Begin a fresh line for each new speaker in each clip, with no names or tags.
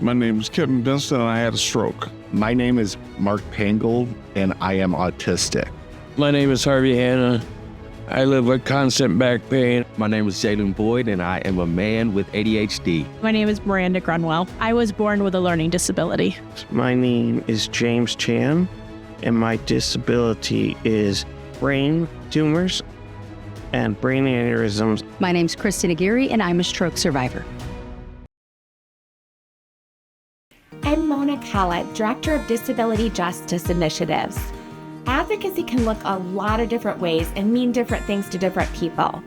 My name is Kevin Benson, and I had a stroke.
My name is Mark Pangold, and I am autistic.
My name is Harvey Hanna. I live with constant back pain.
My name is Jalen Boyd, and I am a man with ADHD.
My name is Miranda Grunwell. I was born with a learning disability.
My name is James Chan, and my disability is brain tumors and brain aneurysms.
My name's Christina Geary, and I'm a stroke survivor.
I'm Mona Collett, Director of Disability Justice Initiatives. Advocacy can look a lot of different ways and mean different things to different people.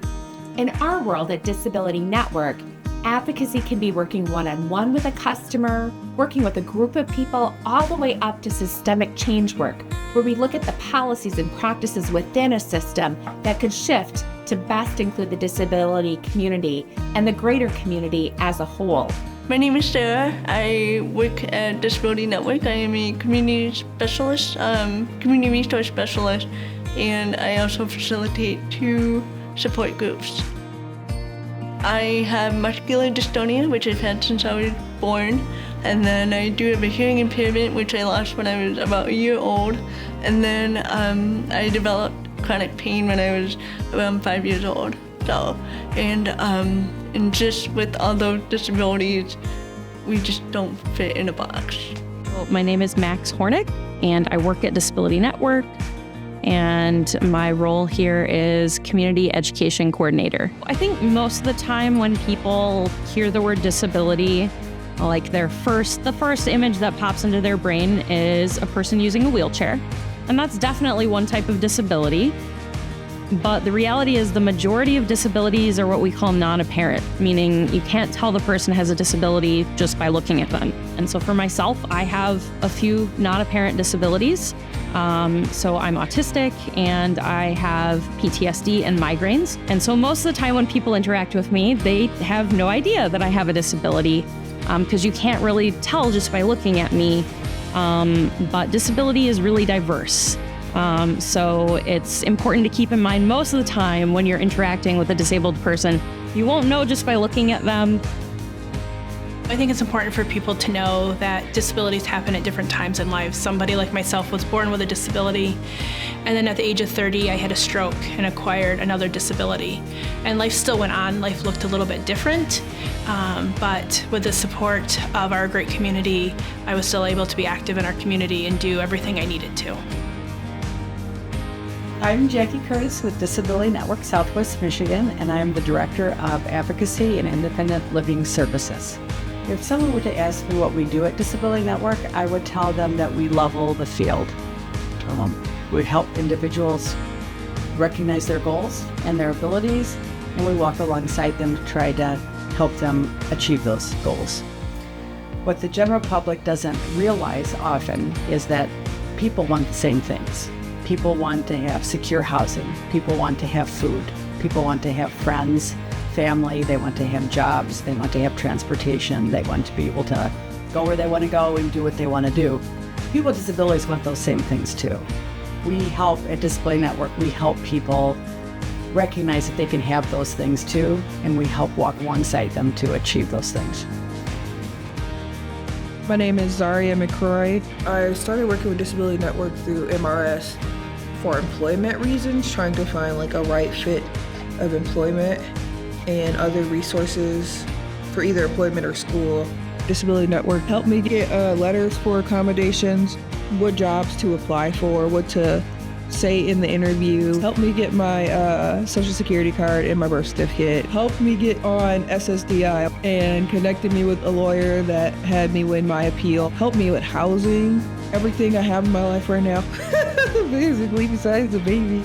In our world at Disability Network, advocacy can be working one-on-one with a customer, working with a group of people, all the way up to systemic change work, where we look at the policies and practices within a system that could shift to best include the disability community and the greater community as a whole.
My name is Sarah. I work at Disability Network. I am a community specialist, community resource specialist, and I also facilitate 2 support groups. I have muscular dystonia, which I've had since I was born, and then I do have a hearing impairment, which I lost when I was about a year old, and then I developed chronic pain when I was around 5 years old. So, and just with all those disabilities, we just don't fit in a box.
My name is Max Hornick, and I work at Disability Network, and my role here is Community Education Coordinator. I think most of the time when people hear the word disability, like the first image that pops into their brain is a person using a wheelchair, and that's definitely one type of disability. But the reality is the majority of disabilities are what we call non-apparent, meaning you can't tell the person has a disability just by looking at them. And so for myself, I have a few non-apparent disabilities. So I'm autistic and I have PTSD and migraines. And so most of the time when people interact with me, they have no idea that I have a disability because you can't really tell just by looking at me. But disability is really diverse. So it's important to keep in mind most of the time when you're interacting with a disabled person, you won't know just by looking at them.
I think it's important for people to know that disabilities happen at different times in life. Somebody like myself was born with a disability, and then at the age of 30, I had a stroke and acquired another disability. And life still went on. Life looked a little bit different, but with the support of our great community, I was still able to be active in our community and do everything I needed to.
I'm Jackie Curtis with Disability Network Southwest Michigan, and I'm the Director of Advocacy and Independent Living Services. If someone were to ask me what we do at Disability Network, I would tell them that we level the field. We help individuals recognize their goals and their abilities, and we walk alongside them to try to help them achieve those goals. What the general public doesn't realize often is that people want the same things. People want to have secure housing. People want to have food. People want to have friends, family. They want to have jobs. They want to have transportation. They want to be able to go where they want to go and do what they want to do. People with disabilities want those same things too. We help at Disability Network, we help people recognize that they can have those things too, and we help walk alongside them to achieve those things.
My name is Zaria McCroy. I started working with Disability Network through MRS for employment reasons, trying to find like a right fit of employment and other resources for either employment or school. Disability Network helped me get letters for accommodations, what jobs to apply for, what to say in the interview, helped me get my social security card and my birth certificate, helped me get on SSDI and connected me with a lawyer that had me win my appeal, helped me with housing, everything I have in my life right now, basically besides the baby,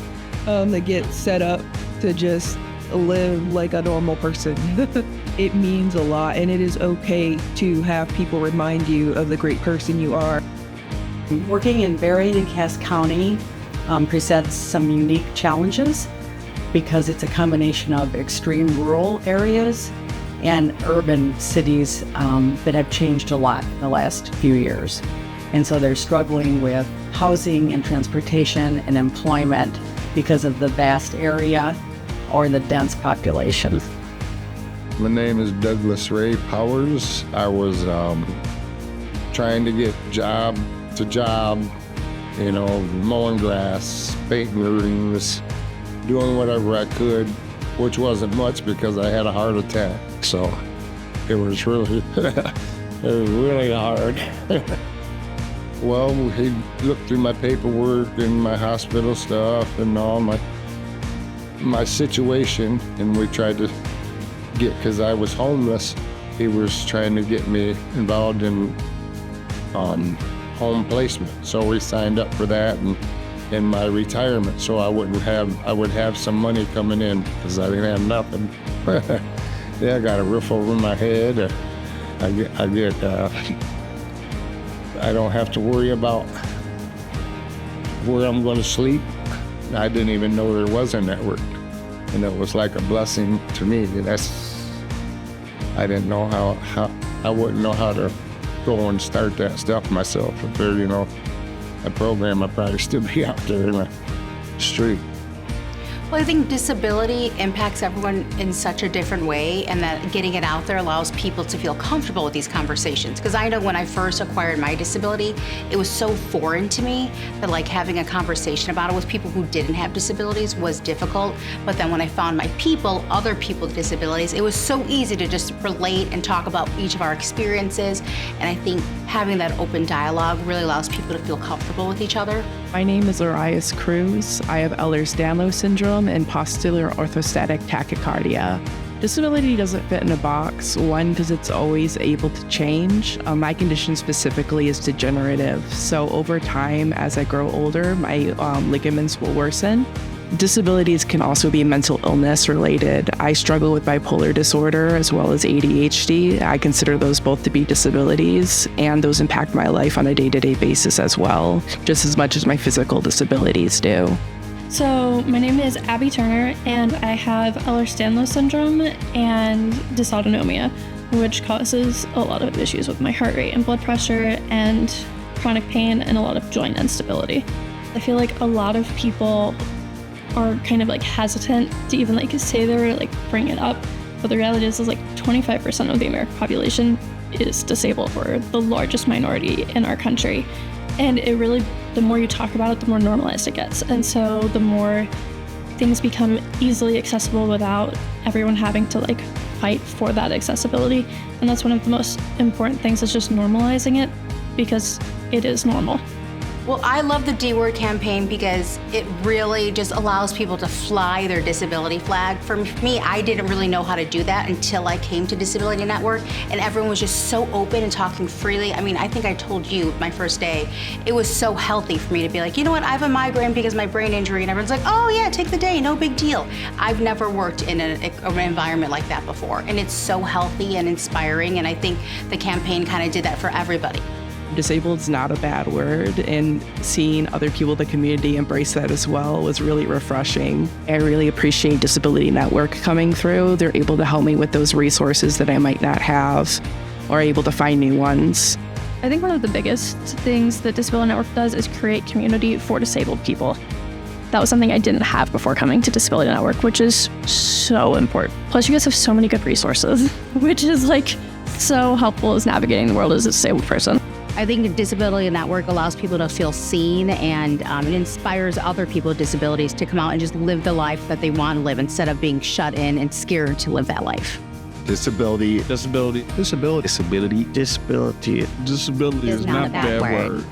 to get set up to just live like a normal person. It means a lot, and it is okay to have people remind you of the great person you are.
Working in Berrien and Cass County presents some unique challenges because it's a combination of extreme rural areas and urban cities that have changed a lot in the last few years. And so they're struggling with housing and transportation and employment because of the vast area or the dense population.
My name is Douglas Ray Powers. I was
trying to get job to job, you know, mowing grass, painting rooms, doing whatever I could, which wasn't much because I had a heart attack. So it was really, hard. Well, he looked through my paperwork and my hospital stuff and all my situation, and we tried to get, because I was homeless, he was trying to get me involved in home placement. So we signed up for that and in my retirement, so I would have some money coming in, because I didn't have nothing. Yeah, I got a roof over my head. I don't have to worry about where I'm going to sleep. I didn't even know there was a network, and it was like a blessing to me. I didn't know how I wouldn't know how to go and start that stuff myself. If there, you know, a program, I'd probably still be out there in the street.
Well, I think disability impacts everyone in such a different way, and that getting it out there allows people to feel comfortable with these conversations. Because I know when I first acquired my disability, it was so foreign to me that like having a conversation about it with people who didn't have disabilities was difficult. But then when I found my people, other people with disabilities, it was so easy to just relate and talk about each of our experiences. And I think having that open dialogue really allows people to feel comfortable with each other.
My name is Arias Cruz. I have Ehlers-Danlos syndrome and postular orthostatic tachycardia. Disability doesn't fit in a box, one, because it's always able to change. My condition specifically is degenerative, so over time, as I grow older, my ligaments will worsen. Disabilities can also be mental illness related. I struggle with bipolar disorder as well as ADHD. I consider those both to be disabilities, and those impact my life on a day-to-day basis as well, just as much as my physical disabilities do.
So my name is Abby Turner, and I have Ehlers-Danlos syndrome and dysautonomia, which causes a lot of issues with my heart rate and blood pressure and chronic pain and a lot of joint instability. I feel like a lot of people are kind of like hesitant to even like say they're like bring it up, but the reality is like 25% of the American population is disabled. We're the largest minority in our country, and it really, the more you talk about it, the more normalized it gets, and so the more things become easily accessible without everyone having to like fight for that accessibility. And that's one of the most important things, is just normalizing it, because it is normal.
Well, I love the D-Word campaign because it really just allows people to fly their disability flag. For me, I didn't really know how to do that until I came to Disability Network, and everyone was just so open and talking freely. I mean, I think I told you my first day, it was so healthy for me to be like, you know what, I have a migraine because of my brain injury, and everyone's like, oh yeah, take the day, no big deal. I've never worked in an environment like that before, and it's so healthy and inspiring, and I think the campaign kind of did that for everybody.
Disabled is not a bad word, and seeing other people in the community embrace that as well was really refreshing. I really appreciate Disability Network coming through. They're able to help me with those resources that I might not have, or able to find new ones.
I think one of the biggest things that Disability Network does is create community for disabled people. That was something I didn't have before coming to Disability Network, which is so important. Plus, you guys have so many good resources, which is like so helpful as navigating the world as a disabled person.
I think the Disability Network allows people to feel seen, and it inspires other people with disabilities to come out and just live the life that they want to live instead of being shut in and scared to live that life.
Disability
Disability.
is not a bad word.